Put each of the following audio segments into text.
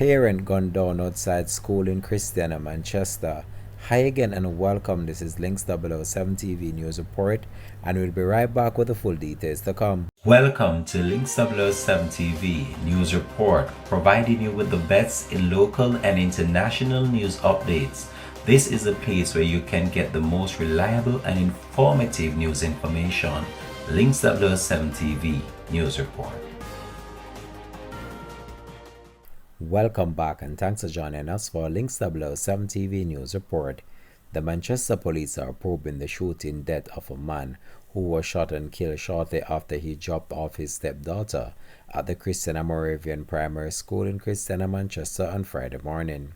Parent gunned down outside school in Christiana, Manchester. Hi again and welcome. This is Links 007 TV News Report, and we'll be right back with the full details to come. Welcome to Links 007 TV News Report, providing you with the best in local and international news updates. This is a place where you can get the most reliable and informative news information. Links 007 TV News Report. Welcome back and thanks for joining us for Links 007 TV News Report. The Manchester police are probing the shooting death of a man who was shot and killed shortly after he dropped off his stepdaughter at the Christiana Moravian Primary School in Christiana, Manchester on Friday morning.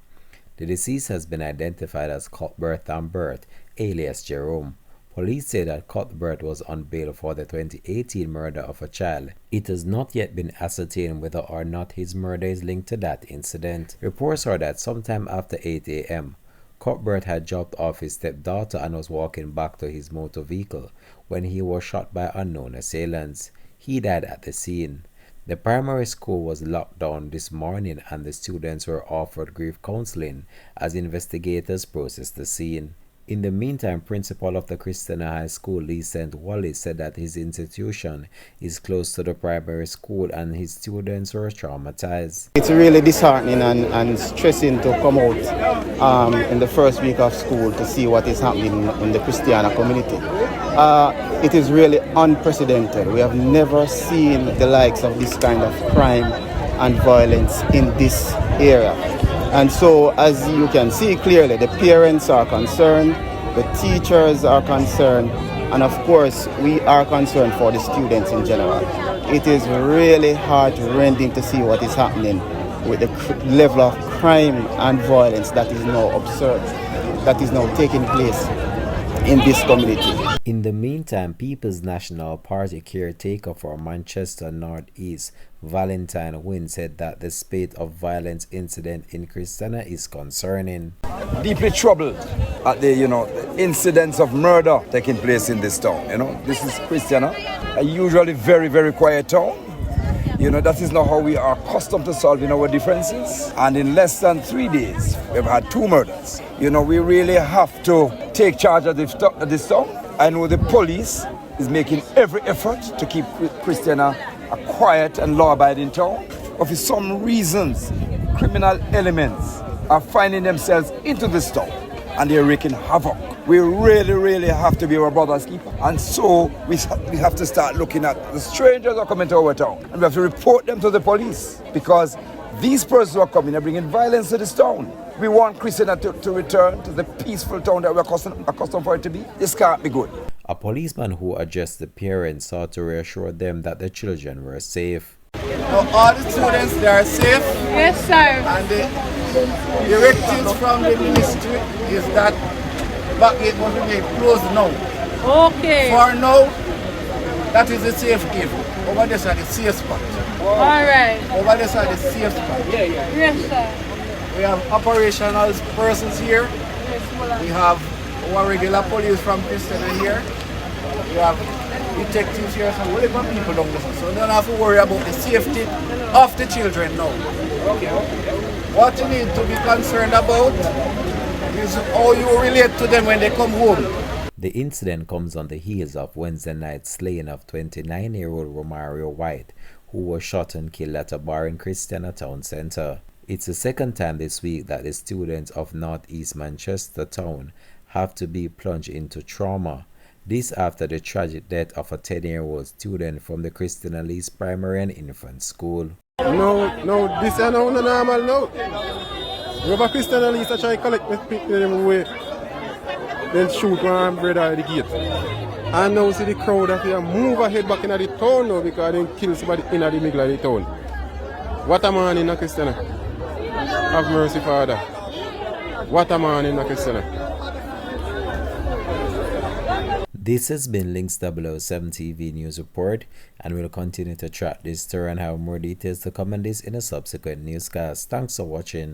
The deceased has been identified as Cuthbert Lambert, alias Jerome. Police say that Cuthbert was on bail for the 2018 murder of a child. It has not yet been ascertained whether or not his murder is linked to that incident. Reports are that sometime after 8 a.m., Cuthbert had dropped off his stepdaughter and was walking back to his motor vehicle when he was shot by unknown assailants. He died at the scene. The primary school was locked down this morning and the students were offered grief counseling as investigators processed the scene. In the meantime, principal of the Christiana High School, Lee St. Wallace, said that his institution is close to the primary school and his students were traumatized. It's really disheartening and stressing to come out in the first week of school to see what is happening in the Christiana community. It is really unprecedented. We have never seen the likes of this kind of crime and violence in this area. And so, as you can see clearly, the parents are concerned, the teachers are concerned, and of course, we are concerned for the students in general. It is really heart-rending to see what is happening with the level of crime and violence that is now observed, that is now taking place in this community. In the meantime, People's National Party caretaker for Manchester North East, Valentine Wynne, said that the spate of violence incident in Christiana is concerning. Deeply troubled at the incidents of murder taking place in this town. This is Christiana, a usually very, very quiet town. That is not how we are accustomed to solving our differences. And in less than 3 days, we've had 2 murders. We really have to take charge of this town. I know the police is making every effort to keep Christiana a quiet and law-abiding town. But for some reasons, criminal elements are finding themselves into this town and they're wreaking havoc. We really, really have to be our brother's keeper. And so we have to start looking at the strangers who are coming to our town. And we have to report them to the police because these persons who are coming are bringing violence to this town. We want Christiana to return to the peaceful town that we're accustomed for it to be. This can't be good. A policeman who addressed the parents sought to reassure them that the children were safe. All the students, they are safe. Yes, sir. And the directives from the ministry is that back gate must be made closed now. Okay. For now, that is the safe gate. Over there is the safe spot. All right. Over there is the safe spot. Yes, sir. We have operational persons here. We have our regular police from Christiana here. We have detectives here, so we'll have people down there. So you don't have to worry about the safety of the children now. What you need to be concerned about is how you relate to them when they come home. The incident comes on the heels of Wednesday night's slaying of 29-year-old Romario White, who was shot and killed at a bar in Christiana Town Centre. It's the second time this week that the students of Northeast Manchester Town have to be plunged into trauma. This after the tragic death of a 10-year-old student from the Christiana Lee's Primary and Infant School. No, this is not normal now. We have a Christiana Lee's that try to collect them away. Then shoot one brother at the gate. And now see the crowd that here move ahead back into the town now because they kill somebody in the middle of the town. What a man in a Christiana. Have mercy, Father. What a man in a Christiana. This has been Links 007 TV News Report, and we'll continue to track this story and have more details to come on this in a subsequent newscast. Thanks for watching.